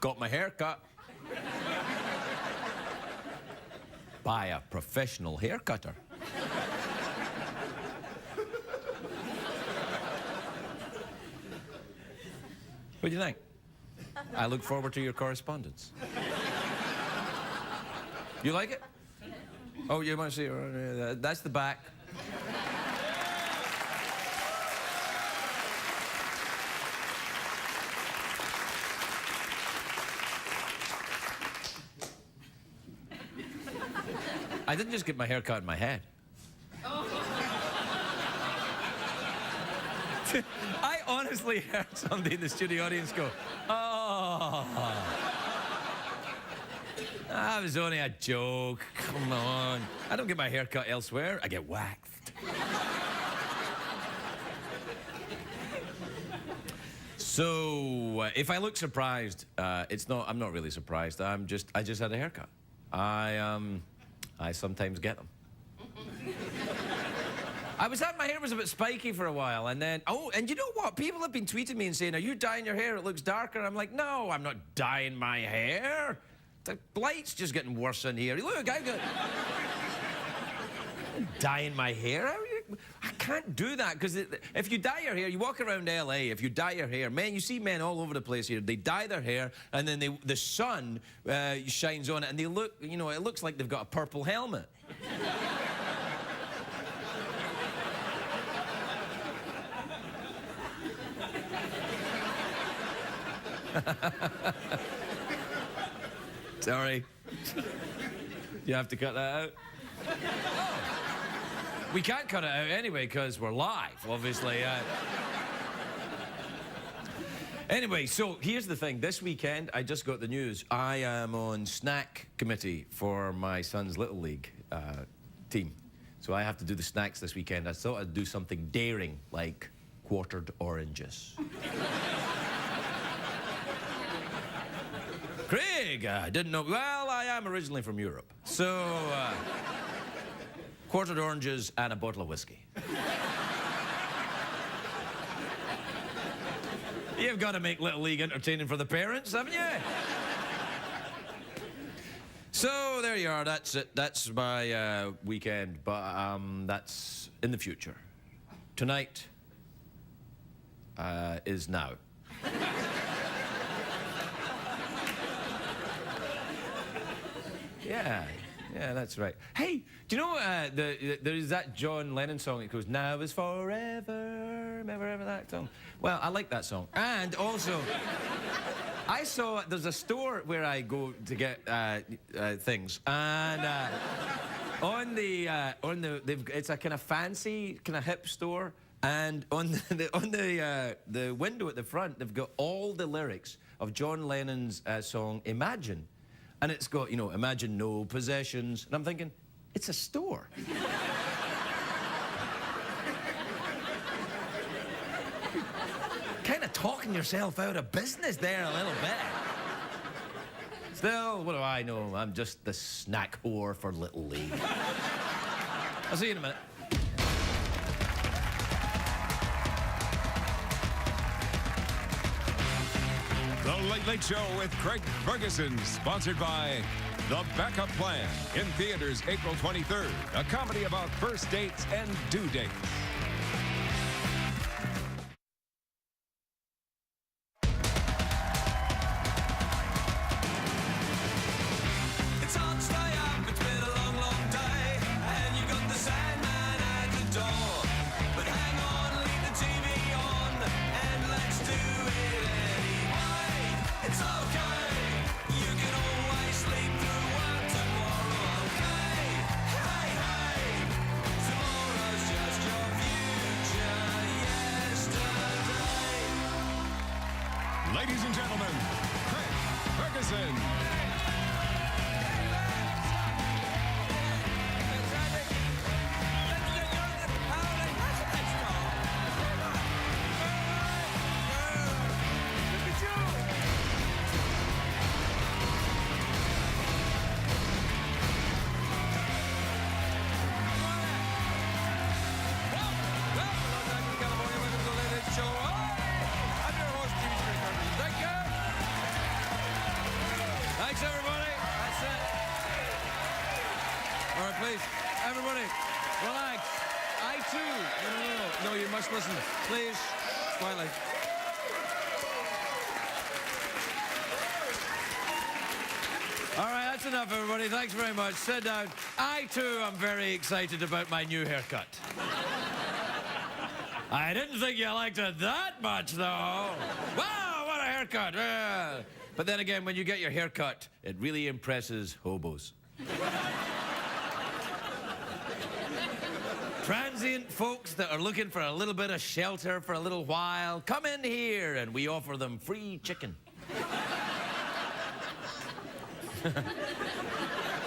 got my hair cut by a professional hair cutter. What do you think? I look forward to your correspondence. You like it? Oh, you want to see it? That's the back. I didn't just get my hair cut in my head. I honestly heard somebody in the studio audience go, "Oh, that was only a joke. Come on. I don't get my hair cut elsewhere. I get waxed." So, if I look surprised, I'm not really surprised. I just had a haircut. I sometimes get them. My hair was a bit spiky for a while, and then, and you know what? People have been tweeting me and saying, "Are you dyeing your hair? It looks darker." I'm like, no, I'm not dyeing my hair. The light's just getting worse in here. Look, I'm dyeing my hair. I can't do that, because if you dye your hair, you walk around LA, if you dye your hair, man, you see men all over the place here, they dye their hair, and then the sun shines on it, and they look, you know, it looks like they've got a purple helmet. Sorry. You have to cut that out? We can't cut it out anyway, because we're live, obviously. Anyway, so here's the thing. This weekend, I just got the news. I am on snack committee for my son's Little League team. So I have to do the snacks this weekend. I thought I'd do something daring, like quartered oranges. Craig, I didn't know. Well, I am originally from Europe. So, quartered oranges and a bottle of whiskey. You've got to make Little League entertaining for the parents, haven't you? So, there you are. That's it. That's my weekend. But that's in the future. Tonight is now. Yeah, that's right. Hey, do you know there's that John Lennon song? It goes, "Now is forever." Remember that song? Well, I like that song. And also, I saw there's a store where I go to get things, and it's a kind of fancy, kind of hip store, and on the window at the front, they've got all the lyrics of John Lennon's song "Imagine." And it's got, you know, "Imagine no possessions." And I'm thinking, it's a store. Kind of talking yourself out of business there a little bit. Still, what do I know? I'm just the snack whore for Little League. I'll see you in a minute. The Late Late Show with Craig Ferguson, sponsored by The Backup Plan, in theaters April 23rd. A comedy about first dates and due dates. It's hard to stay up, it's been a long, long day, and you got the Sandman at the door. But hang on, leave the TV on, and let's do it anyway. It's okay, you can always sleep through work tomorrow, okay? Hey, hey, tomorrow's just your future yesterday. Ladies and gentlemen, Craig Ferguson. please. Everybody, relax. I too. No, you must listen. Please, quietly. All right, that's enough, everybody. Thanks very much. Sit down. I, too, am very excited about my new haircut. I didn't think you liked it that much, though. Wow, what a haircut. But then again, when you get your haircut, it really impresses hobos. Transient folks that are looking for a little bit of shelter for a little while, come in here and we offer them free chicken.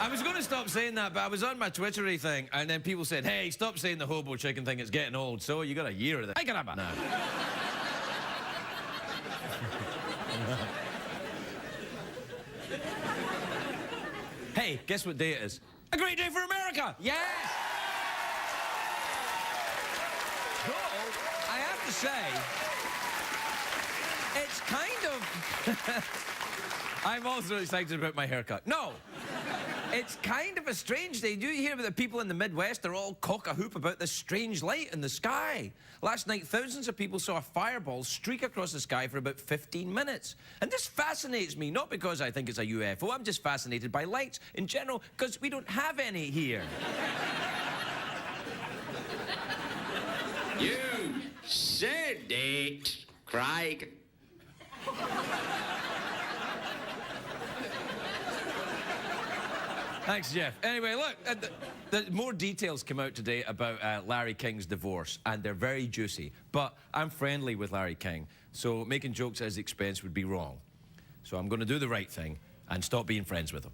I was going to stop saying that, but I was on my Twittery thing, and then people said, hey, stop saying the hobo chicken thing, it's getting old. So you got a year of that. I got a no. Hey, guess what day it is? A great day for America! Yes! So, I have to say, it's kind of... I'm also excited about my haircut. No! It's kind of a strange day. Do you hear about the people in the Midwest are all cock-a-hoop about this strange light in the sky? Last night, thousands of people saw a fireball streak across the sky for about 15 minutes. And this fascinates me, not because I think it's a UFO. I'm just fascinated by lights in general, because we don't have any here. You said it, Craig. Thanks, Jeff. Anyway, look, the more details come out today about Larry King's divorce, and they're very juicy. But I'm friendly with Larry King, so making jokes at his expense would be wrong. So I'm going to do the right thing and stop being friends with him.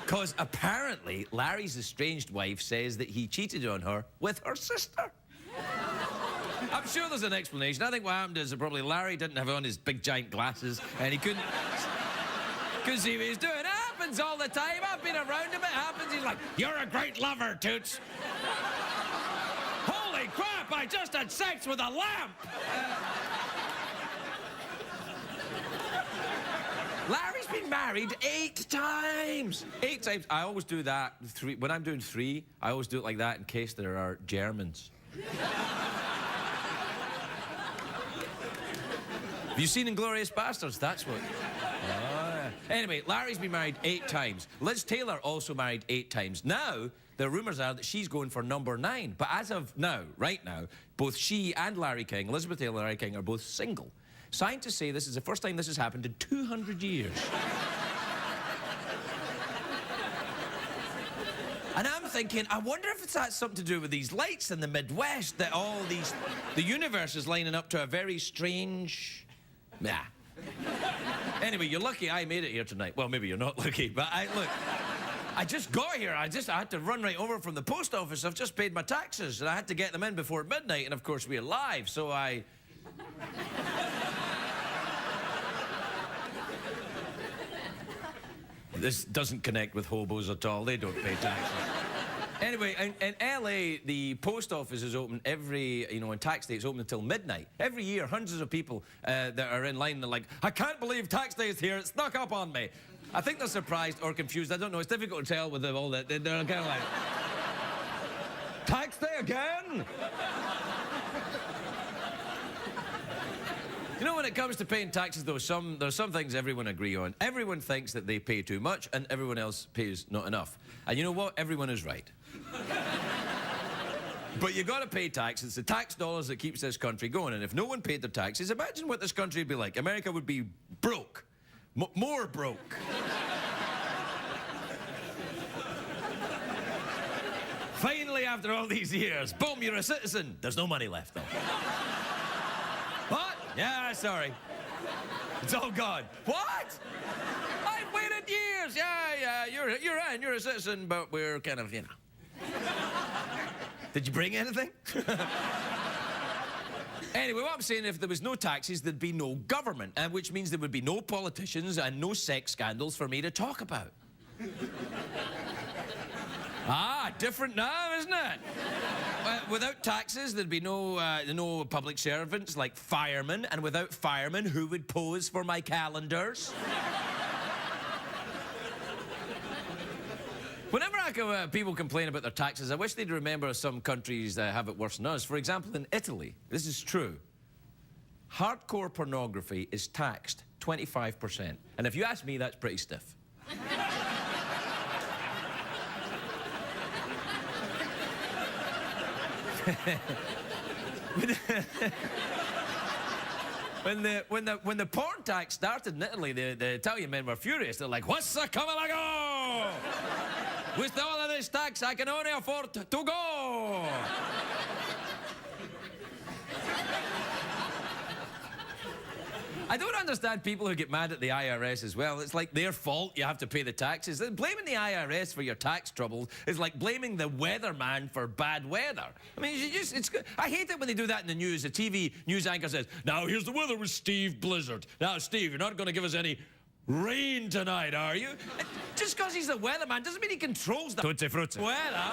Because apparently, Larry's estranged wife says that he cheated on her with her sister. I'm sure there's an explanation. I think what happened is that probably Larry didn't have on his big giant glasses and he couldn't see what he was doing. It happens all the time. I've been around him. It happens. He's like, you're a great lover, Toots. Holy crap, I just had sex with a lamp. Larry's been married 8 times. 8 times. I always do that. When I'm doing 3, I always do it like that in case there are Germans. Have you seen Inglourious Bastards? That's what... Anyway, Larry's been married 8 times. Liz Taylor also married 8 times. Now, the rumours are that she's going for number 9. But as of now, right now, both she and Larry King, Elizabeth Taylor and Larry King, are both single. Scientists say this is the first time this has happened in 200 years. And I'm thinking, I wonder if it's had something to do with these lights in the Midwest, that all these... The universe is lining up to a very strange... Nah. Anyway, you're lucky I made it here tonight. Well, maybe you're not lucky, but look, I just got here. I had to run right over from the post office. I've just paid my taxes, and I had to get them in before midnight, and of course we're live, so I... This doesn't connect with hobos at all. They don't pay taxes. Anyway, in LA, the post office is open every, in tax day, it's open until midnight. Every year, hundreds of people that are in line, they're like, I can't believe tax day is here, it snuck up on me. I think they're surprised or confused. I don't know, it's difficult to tell with all that. They're kind of like, tax day again? You know, when it comes to paying taxes, though, there's some things everyone agree on. Everyone thinks that they pay too much, and everyone else pays not enough. And you know what? Everyone is right. But you got to pay tax. It's the tax dollars that keeps this country going. And if no one paid their taxes, imagine what this country would be like. America would be broke. More broke. Finally, after all these years, boom, you're a citizen. There's no money left, though. What? Yeah, sorry. It's all gone. What? I've waited years. Yeah, you're a citizen, but we're kind of, Did you bring anything? Anyway, what I'm saying, if there was no taxes, there'd be no government, and which means there would be no politicians and no sex scandals for me to talk about. Different now, isn't it? Without taxes, there'd be no public servants like firemen, and without firemen, who would pose for my calendars? Whenever people complain about their taxes, I wish they'd remember some countries have it worse than us. For example, in Italy, this is true. Hardcore pornography is taxed 25%. And if you ask me, that's pretty stiff. When the porn tax started in Italy, the Italian men were furious. They're like, "What's a come and go? With all of this tax, I can only afford to go." I don't understand people who get mad at the IRS as well. It's like their fault you have to pay the taxes. Blaming the IRS for your tax troubles is like blaming the weatherman for bad weather. I mean, I hate it when they do that in the news. The TV news anchor says, "Now here's the weather with Steve Blizzard. Now, Steve, you're not going to give us any rain tonight, are you?" Just because he's the weatherman doesn't mean he controls the tutti frutti weather.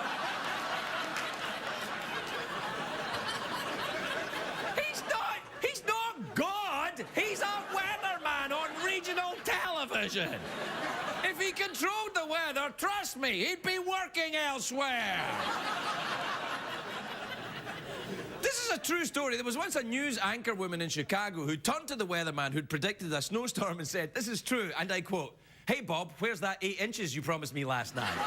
He's not God. He's a weatherman on regional television. If he controlled the weather, trust me, he'd be working elsewhere. This is a true story. There was once a news anchor woman in Chicago who turned to the weatherman who'd predicted a snowstorm and said, "This is true," and I quote, "Hey, Bob, where's that 8 inches you promised me last night?"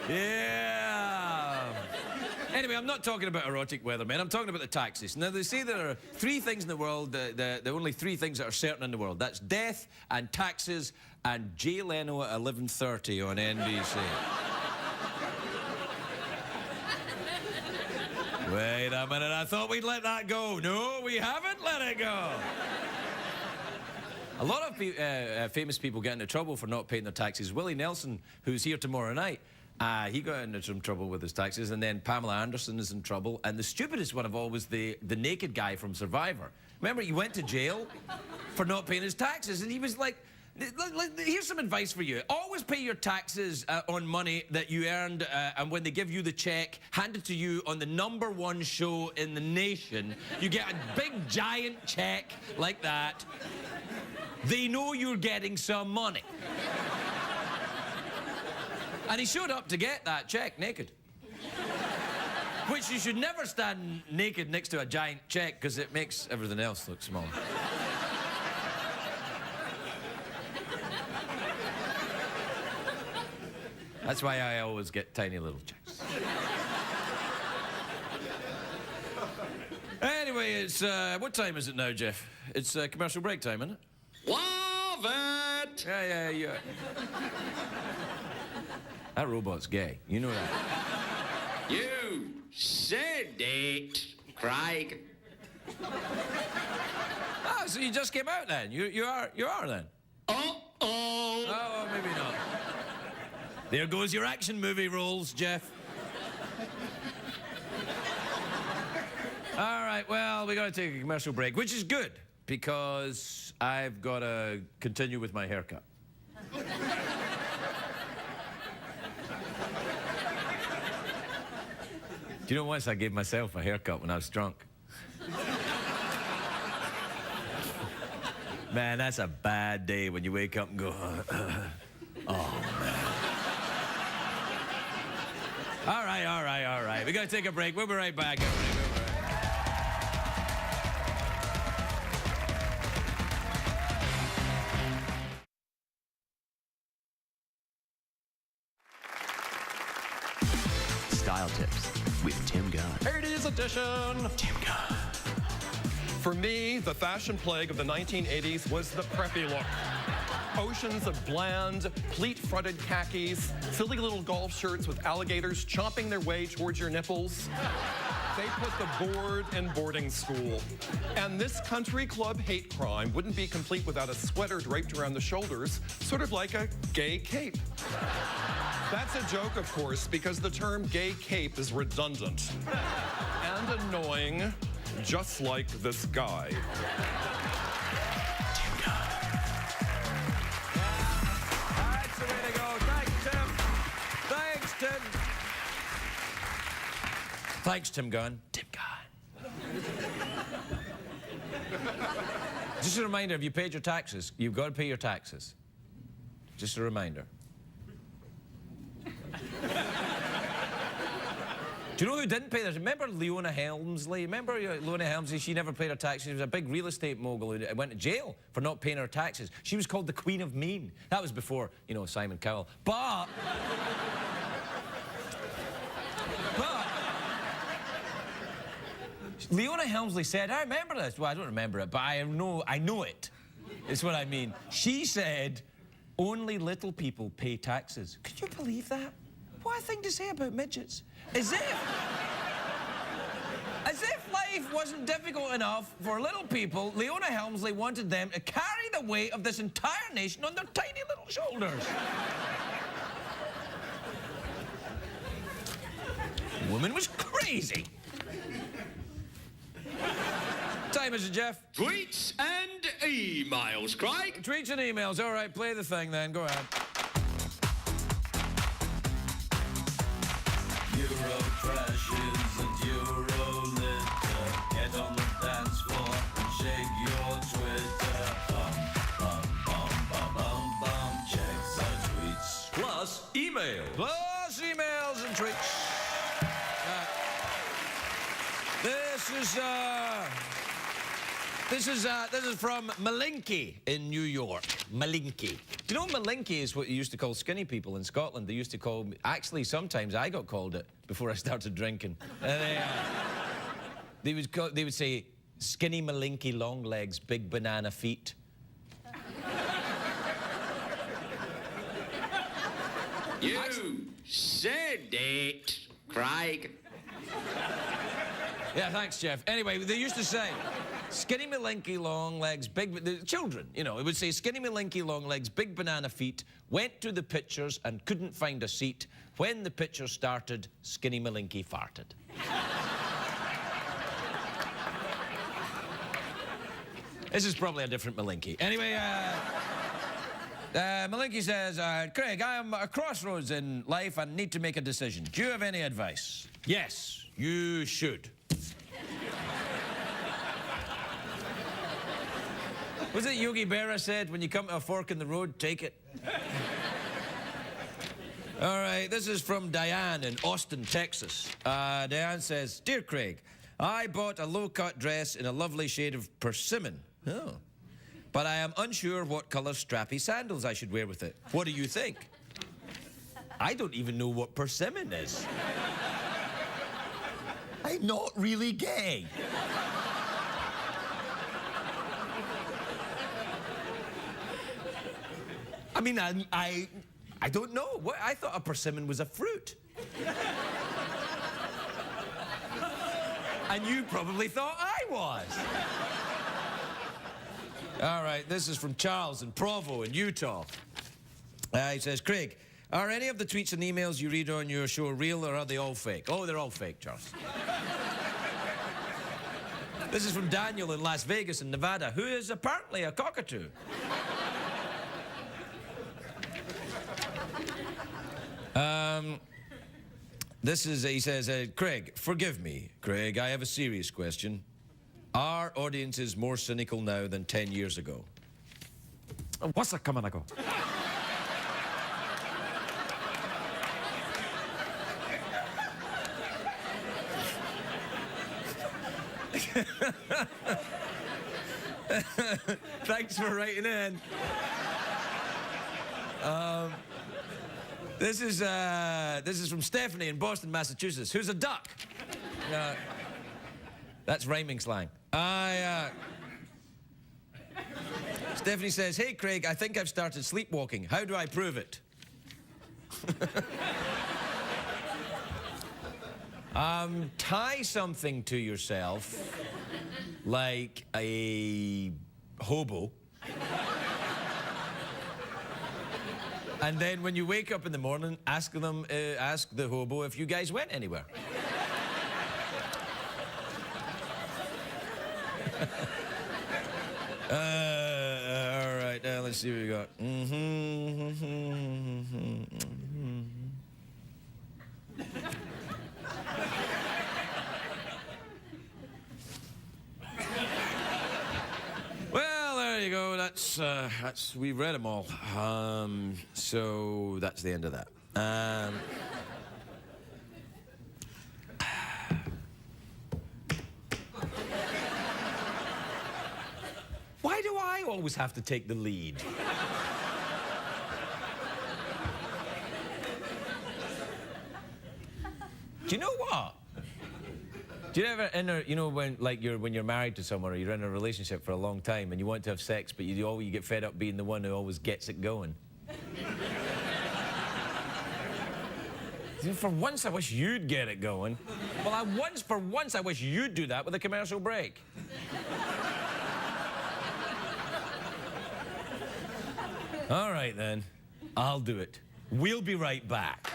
Yeah. Anyway, I'm not talking about erotic weathermen. I'm talking about the taxes. Now, they say there are 3 things in the world, the only 3 things that are certain in the world. That's death and taxes and Jay Leno at 11:30 on NBC. Wait a minute, I thought we'd let that go. No, we haven't let it go. A lot of famous people get into trouble for not paying their taxes. Willie Nelson, who's here tomorrow night, he got into some trouble with his taxes, and then Pamela Anderson is in trouble. And the stupidest one of all was the naked guy from Survivor. Remember, he went to jail for not paying his taxes, and he was like, here's some advice for you. Always pay your taxes on money that you earned, and when they give you the check, hand it to you on the #1 show in the nation. You get a big, giant check like that. They know you're getting some money. And he showed up to get that check naked. Which you should never stand naked next to a giant check because it makes everything else look small. That's why I always get tiny little checks. Anyway, it's, what time is it now, Jeff? It's commercial break time, isn't it? Love it! Yeah. That robot's gay. You know that. You said it, Craig. Oh, so you just came out then? You are then? Uh-oh. Oh, well, maybe not. There goes your action movie roles, Jeff. All right, well, we got to take a commercial break, which is good, because I've got to continue with my haircut. Do you know, once I gave myself a haircut when I was drunk? Man, that's a bad day when you wake up and go, oh, man. All right. We got to take a break. We'll be right back, everybody. Style Tips with Tim Gunn. 80s edition. Tim Gunn. For me, the fashion plague of the 1980s was the preppy look. Oceans of bland, pleat-fronted khakis, silly little golf shirts with alligators chomping their way towards your nipples. They put the board in boarding school. And this country club hate crime wouldn't be complete without a sweater draped around the shoulders, sort of like a gay cape. That's a joke, of course, because the term gay cape is redundant and annoying, just like this guy. That's the way to go. Thanks, Tim. Thanks, Tim. Thanks, Tim Gunn. Tim Gunn. Just a reminder, if you paid your taxes, you've got to pay your taxes. Just a reminder. Do you know who didn't pay theirs? Remember Leona Helmsley? Remember Leona Helmsley? She never paid her taxes. She was a big real estate mogul who went to jail for not paying her taxes. She was called the Queen of Mean. That was before, you know, Simon Cowell. But Leona Helmsley said, I remember this. Well, I don't remember it, but I know it. It's what I mean. She said, only little people pay taxes. Could you believe that? What a thing to say about midgets. As if life wasn't difficult enough for little people, Leona Helmsley wanted them to carry the weight of this entire nation on their tiny little shoulders. The woman was crazy. Time is it, Jeff? Tweets and emails, Craig. Tweets and emails. All right, play the thing then. Go ahead. Euro crashes and Euro litter. Get on the dance floor and shake your Twitter. Bum, bum, bum, bum, bum, bum. Check the tweets. Plus email. Plus emails and tweets. This is from Malinky in New York. Malinky. Do you know Malinky is what you used to call skinny people in Scotland? They used to call me, actually sometimes I got called it before I started drinking. They would say skinny Malinky, long legs, big banana feet. You said it, Craig. Yeah, thanks, Jeff. Anyway, they used to say, skinny Malinky, long legs, big... The children, you know, it would say, skinny Malinky, long legs, big banana feet, went to the pictures and couldn't find a seat. When the picture started, skinny Malinky farted. This is probably a different Malinky. Anyway, Malinky says, Craig, I am at a crossroads in life and need to make a decision. Do you have any advice? Yes, you should. Was it Yogi Berra said, when you come to a fork in the road, take it? All right, this is from Diane in Austin, Texas. Diane says, Dear Craig, I bought a low-cut dress in a lovely shade of persimmon. Oh. But I am unsure what colour strappy sandals I should wear with it. What do you think? I don't even know what persimmon is. I'm not really gay. I mean, I don't know. What, I thought a persimmon was a fruit. And you probably thought I was. All right, this is from Charles in Provo in Utah. He says, Craig, are any of the tweets and emails you read on your show real or are they all fake? Oh, they're all fake, Charles. This is from Daniel in Las Vegas in Nevada, who is apparently a cockatoo. He says, Craig, forgive me, Craig, I have a serious question. Are audiences more cynical now than 10 years ago? What's a coming ago? Thanks for writing in. This is from Stephanie in Boston, Massachusetts, who's a duck. That's rhyming slang. Stephanie says, hey, Craig, I think I've started sleepwalking. How do I prove it? Tie something to yourself, like a hobo. And then when you wake up in the morning, ask the hobo if you guys went anywhere. All right, now let's see what we got. Well, that's we've read them all. So that's the end of that. Why do I always have to take the lead? Do you know what? Do you ever enter, you know, when you're married to someone or you're in a relationship for a long time and you want to have sex, but you get fed up being the one who always gets it going? For once, I wish you'd get it going. Well, for once, I wish you'd do that with a commercial break. All right, then. I'll do it. We'll be right back.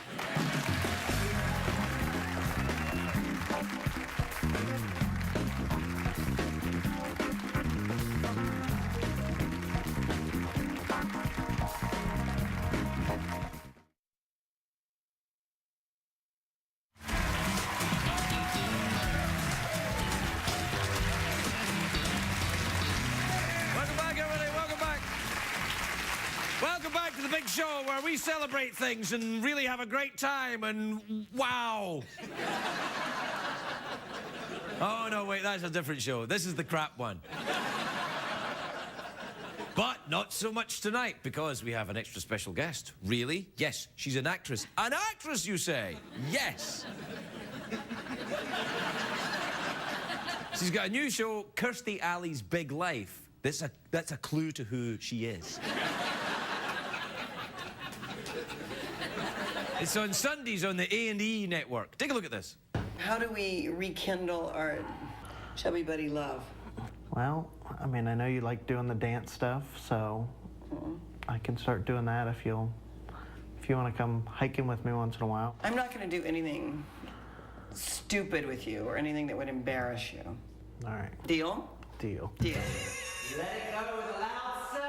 Welcome back to the big show where we celebrate things and really have a great time and wow. Oh, no, wait, that's a different show. This is the crap one. But not so much tonight because we have an extra special guest. Really? Yes, she's an actress. An actress, you say? Yes. She's got a new show, Kirstie Alley's Big Life. That's a clue to who she is. It's on Sundays on the A&E network. Take a look at this. How do we rekindle our chubby buddy love? Well, I mean, I know you like doing the dance stuff, so I can start doing that if you want to come hiking with me once in a while. I'm not going to do anything stupid with you or anything that would embarrass you. All right. Deal? Deal. Deal. Let it go with a loud sound.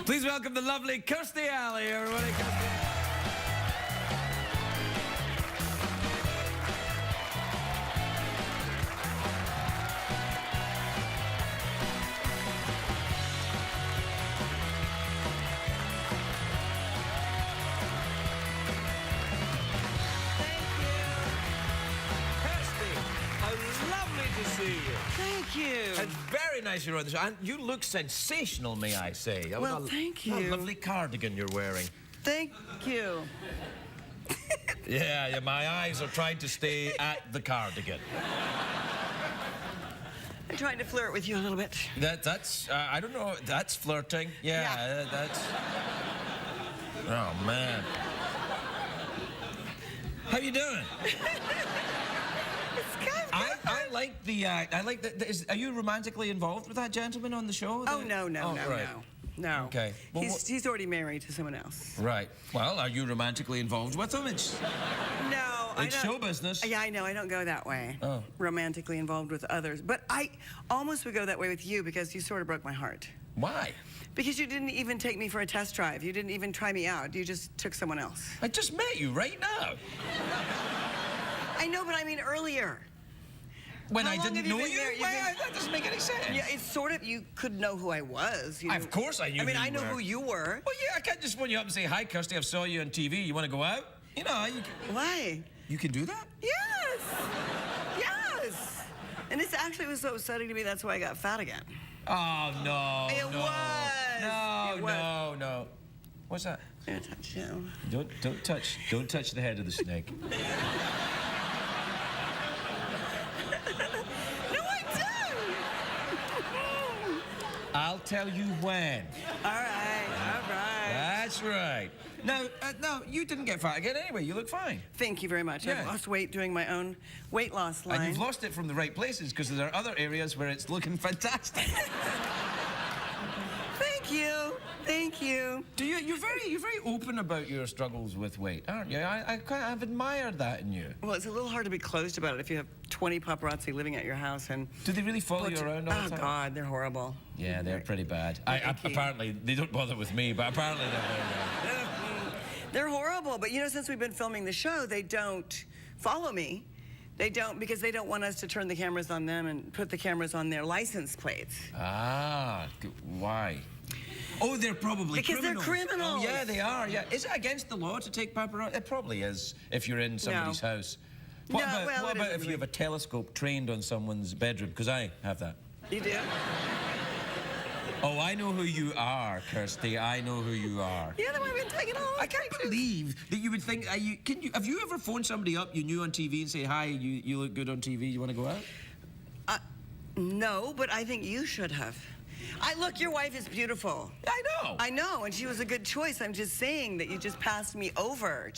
Please welcome the lovely Kirstie Alley, everybody. Thank you. It's very nice you're on the show. And you look sensational, may I say. Well, thank you. What a lovely cardigan you're wearing. Thank you. Yeah, my eyes are trying to stay at the cardigan. I'm trying to flirt with you a little bit. That's I don't know, that's flirting. Yeah. That's... Oh, man. How you doing? I like the, are you romantically involved with that gentleman on the show? Oh, no. No. Okay. Well, he's already married to someone else. Right. Well, are you romantically involved with him? No, It's show business. Yeah, I know. I don't go that way. Oh. Romantically involved with others. But I almost would go that way with you because you sort of broke my heart. Why? Because you didn't even take me for a test drive. You didn't even try me out. You just took someone else. I just met you right now. I know, but I mean earlier. When How I long didn't have you know been you? married? That doesn't make any sense. Yeah, it's sort of, you could know who I was. You Of course I knew I mean, who I you know were. who you were. Well, yeah, I can't just phone you up and say, hi, Kirstie, I saw you on TV. You want to go out? You know, Why? you can do that? Yes. Yes. And this actually was so upsetting to me, that's why I got fat again. Oh, no. It no. was. It was. No. What's that? I'm gonna touch you. Don't touch the head of the snake. I'll tell you when. All right. That's right. No, you didn't get fat again anyway. You look fine. Thank you very much. Yeah. I've lost weight doing my own weight loss line. And you've lost it from the right places because there are other areas where it's looking fantastic. Thank you. Thank Thank you. You're very open about your struggles with weight, aren't you? I've admired that in you. Well, it's a little hard to be closed about it if you have 20 paparazzi living at your house and... Do they really follow you around all the time? Oh, God, they're horrible. Yeah, they're pretty bad. Apparently, they don't bother with me, but apparently they're very bad. They're horrible, but you know, since we've been filming the show, they don't follow me. They don't, because they don't want us to turn the cameras on them and put the cameras on their license plates. Ah, why? Oh, they're probably because criminals. They're criminals. Oh, yeah, they are, yeah. Is it against the law to take paparazzi? It probably is, if you're in somebody's house. What about if you have a telescope trained on someone's bedroom? Because I have that. You do? Oh, I know who you are, Kirstie. I know who you are. Yeah, then we've been taking all the I can't believe that you would think... have you ever phoned somebody up you knew on TV and say, hi, you look good on TV, you want to go out? No, but I think you should have. Look, your wife is beautiful. I know. I know, and she was a good choice. I'm just saying that you just passed me over.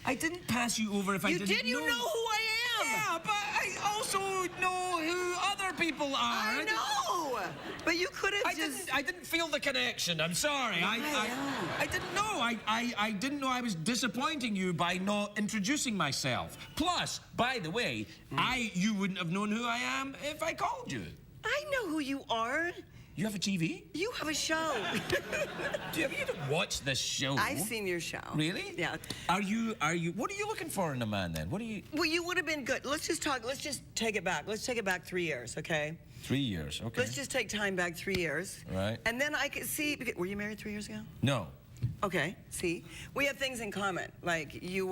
I didn't pass you over if I didn't know. You know who I am. Yeah, but I also know who other people are. I know. But you could have I didn't feel the connection. I'm sorry. I didn't know. I didn't know I was disappointing you by not introducing myself. Plus, by the way, you wouldn't have known who I am if I called you. I know who you are. You have a TV? You have a show. Have you watched this show? I've seen your show. Really? Yeah. What are you looking for in a man then? Well, you would have been good. Let's just take it back. Let's take it back 3 years, okay? 3 years, okay. Let's just take time back 3 years. Right. And then I could see, were you married 3 years ago? No. Okay, see? We have things in common. Like, were you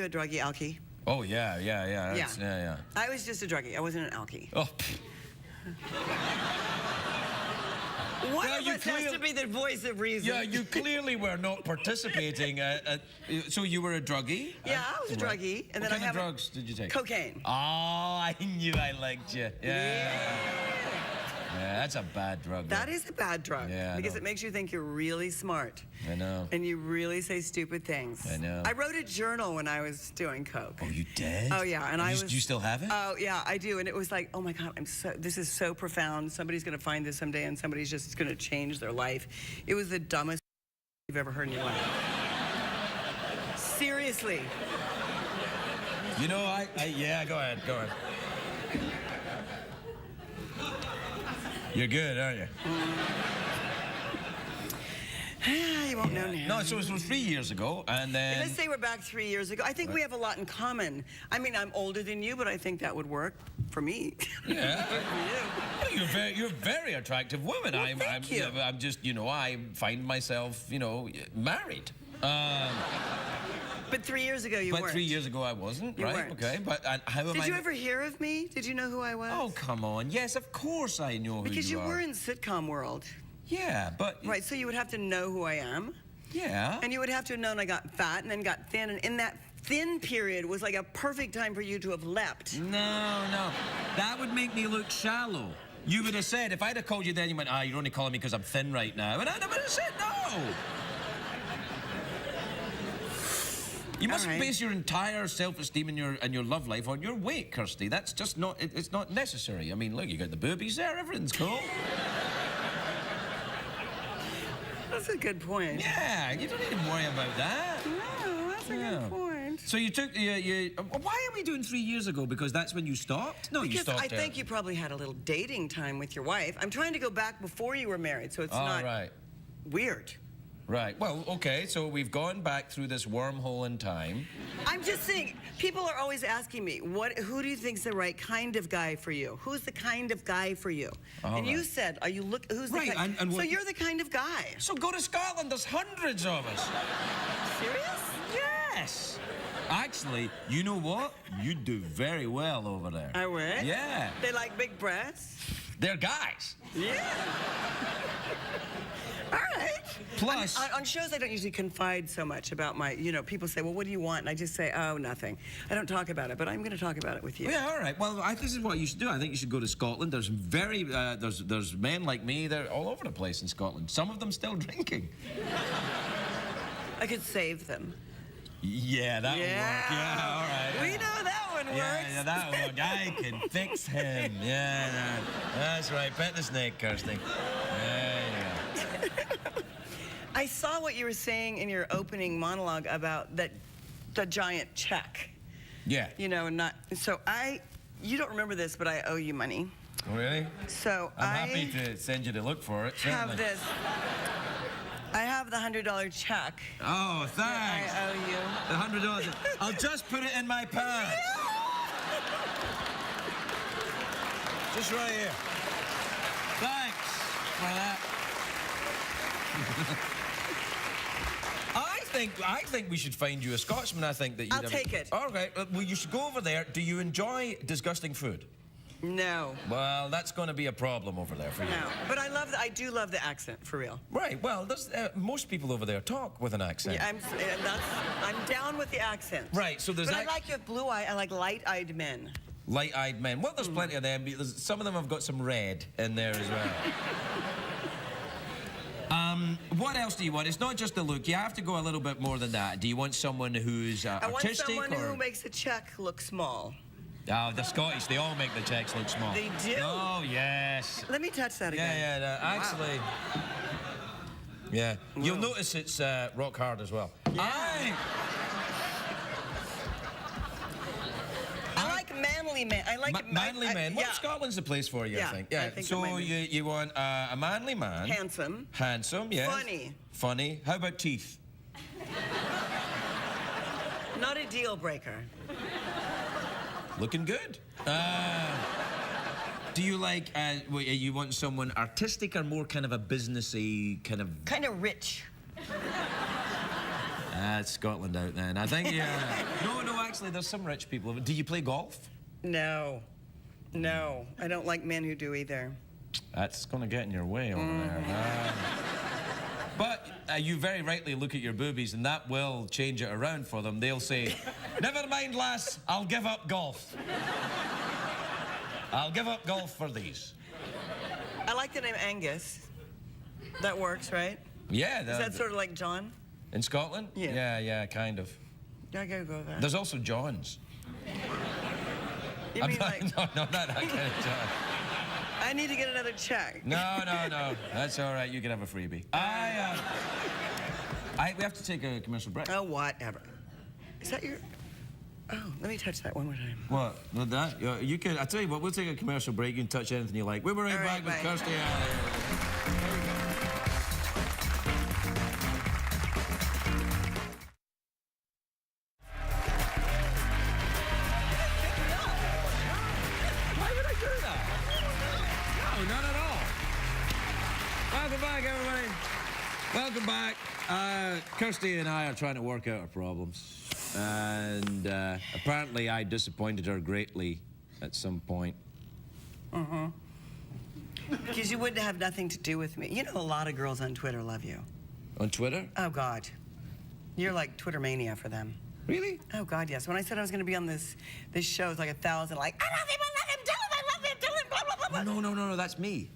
a druggie, alkie? Oh, yeah. Yeah. I was just a druggie. I wasn't an alkie. Oh. One of us has to be the voice of reason. Yeah, you clearly were not participating. So you were a druggie? Yeah, I was a druggie. And what kind of drugs did you take? Cocaine. Oh, I knew I liked you. Yeah, that's a bad drug. That is a bad drug. Yeah, because it makes you think you're really smart. I know. And you really say stupid things. I know. I wrote a journal when I was doing coke. Oh, you did? Oh, yeah. And do you still have it? Oh, yeah, I do. And it was like, oh my God, this is so profound. Somebody's going to find this someday and somebody's just going to change their life. It was the dumbest you've ever heard in your life. Seriously. You know, yeah, go ahead. You're good, aren't you? You won't know now. No, so it was 3 years ago, and then... Let's say we're back 3 years ago. I think we have a lot in common. I mean, I'm older than you, but I think that would work for me. Yeah. You're a very attractive woman. Well, thank you. I'm just, I find myself, married. But 3 years ago you weren't. But 3 years ago I wasn't, you right? Weren't. Okay, but how am I... Did you ever hear of me? Did you know who I was? Oh, come on. Yes, of course I know who you are. Because you were in sitcom world. Yeah, but... Right, so you would have to know who I am. Yeah. And you would have to have known I got fat and then got thin, and in that thin period was like a perfect time for you to have leapt. No. That would make me look shallow. You would have said, if I'd have called you then, you went, you're only calling me because I'm thin right now. And I'd have said no. You mustn't base your entire self-esteem and your love life on your weight, Kirstie. That's just not, it's not necessary. I mean, look, you got the boobies there, everything's cool. That's a good point. Yeah, you don't need to worry about that. No, that's a good point. So you took, why are we doing 3 years ago? Because that's when you stopped? No, you stopped. Because I think you probably had a little dating time with your wife. I'm trying to go back before you were married, so it's not weird. Right. Well, okay, so we've gone back through this wormhole in time. I'm just saying, people are always asking me, who do you think's the right kind of guy for you? Who's the kind of guy for you? You said, who's the kind? So you're the kind of guy. So go to Scotland, there's hundreds of us. Serious? Yes. Actually, you know what? You'd do very well over there. I would? Yeah. They like big breasts? They're guys. Yeah. All right. Plus... On shows, I don't usually confide so much about my, people say, well, what do you want? And I just say, oh, nothing. I don't talk about it, but I'm going to talk about it with you. Yeah, all right. Well, this is what you should do. I think you should go to Scotland. There's there's men like me. They're all over the place in Scotland. Some of them still drinking. I could save them. Yeah, that would work. Yeah, all right. We know that one works. Yeah, that one. I can fix him. Yeah, that's right. Pet the snake, Kirstie. Yeah. I saw what you were saying in your opening monologue about the giant check. Yeah. You know, not so you don't remember this, but I owe you money. Really? So I'm happy to send you to look for it. Have this. I have the $100 check. Oh, thanks. I owe you. The $100. I'll just put it in my pants. Just right here. Thanks for that. I think we should find you a Scotsman. I think that you'd I'll take it. All right. Well, you should go over there. Do you enjoy disgusting food? No. Well, that's going to be a problem over there for you. No. But I do love the accent, for real. Right. Well, most people over there talk with an accent. Yeah, I'm down with the accent. Right. So there's. But I like your blue eye. I like light-eyed men. Light-eyed men. Well, there's plenty of them. Some of them have got some red in there as well. What else do you want? It's not just the look. You have to go a little bit more than that. Do you want someone who's artistic? I want someone who makes the check look small. Oh, the Scottish, they all make the checks look small. They do? Oh, yes. Let me touch that again. Yeah, actually. Wow. Yeah. Whoa. You'll notice it's rock hard as well. Yeah. I like manly men. I like manly men. Well, yeah. Scotland's the place for you, Yeah, I think. Yeah. I think so you want a manly man. Handsome. Handsome, yes. Funny. Funny. How about teeth? Not a deal breaker. Looking good. Do you like, you want someone artistic or more kind of a businessy kind of... Kind of rich. That's Scotland out then. I think, yeah. No, actually, there's some rich people. Do you play golf? No. No. I don't like men who do either. That's going to get in your way over there. But you very rightly look at your boobies, and that will change it around for them. They'll say, never mind, lass, I'll give up golf. I'll give up golf for these. I like the name Angus. That works, right? Yeah. Is that sort of like John? In Scotland? Yeah. Yeah, kind of. I gotta go there. There's also Johns. You mean like... No, not that kind of John. I need to get another check. No. That's all right. You can have a freebie. We have to take a commercial break. Oh, whatever. Is that your... Oh, let me touch that one more time. What? With that? You can... I tell you what, we'll take a commercial break. You can touch anything you like. We'll be right back with Kirstie. Welcome back. Kirstie and I are trying to work out our problems. And apparently I disappointed her greatly at some point. Mm-hmm. Because you wouldn't have nothing to do with me. You know, a lot of girls on Twitter love you. On Twitter? Oh, God. You're like Twitter mania for them. Really? Oh, God, yes. When I said I was going to be on this show, it's like 1,000, like, I love him, tell him, blah, blah, blah, blah. No, that's me.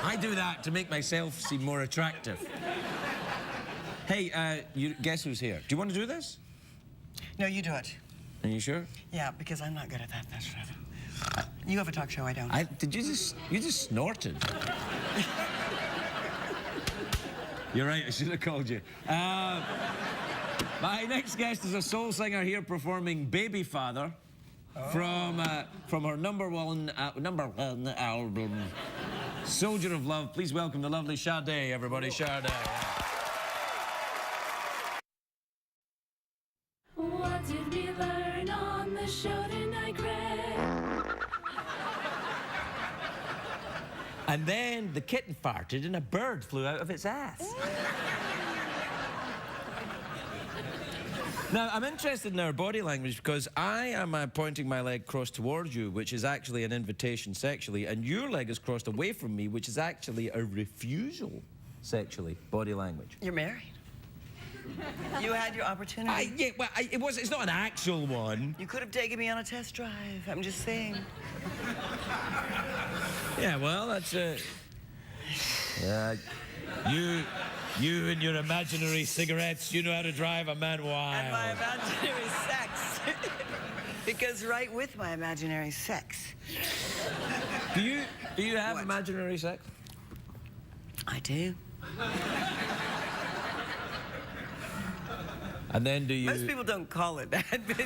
I do that to make myself seem more attractive. Hey, guess who's here? Do you want to do this? No, you do it. Are you sure? Yeah, because I'm not good at that. That's right. You have a talk show, I don't. You just snorted. You're right, I should have called you. My next guest is a soul singer here performing Baby Father from her number one album, Soldier of Love. Please welcome the lovely Sade, everybody. Sade. What did we learn on the show tonight, Greg? And then the kitten farted and a bird flew out of its ass. Now, I'm interested in our body language because I am pointing my leg crossed towards you, which is actually an invitation sexually, and your leg is crossed away from me, which is actually a refusal sexually, body language. You're married. You had your opportunity. It's not an actual one. You could have taken me on a test drive. I'm just saying. Yeah, well, that's you and your imaginary cigarettes, you know how to drive a man wild. And my imaginary sex. Because right with my imaginary sex. Do you have imaginary sex? I do. And then do you... Most people don't call it that, but...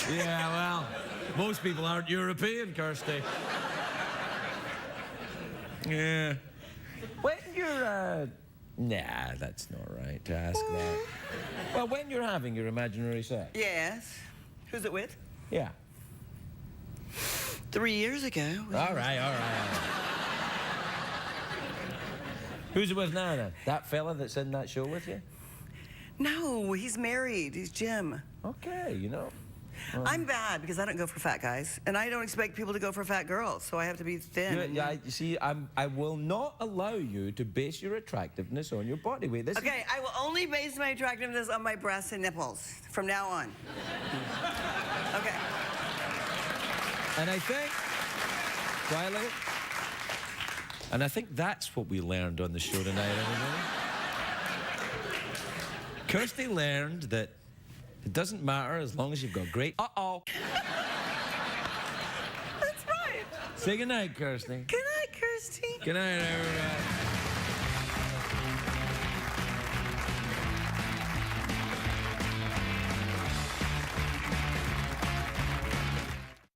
Yeah, well, most people aren't European, Kirstie. Yeah. When you're, nah, that's not right to ask that. Well, when you're having your imaginary sex. Yes. Who's it with? Yeah. 3 years ago. All right. Who's it with now, then? That fella that's in that show with you? No, he's married. He's Jim. Okay, you know. I'm bad because I don't go for fat guys, and I don't expect people to go for fat girls, so I have to be thin. You see, I will not allow you to base your attractiveness on your body weight. Okay, I will only base my attractiveness on my breasts and nipples from now on. Okay. And I think, quietly, and I think that's what we learned on the show tonight, everybody. Kirstie learned that it doesn't matter as long as you've got great... Uh-oh. That's right. Say goodnight, Kirstie. Good night, Kirstie. Good night, everybody.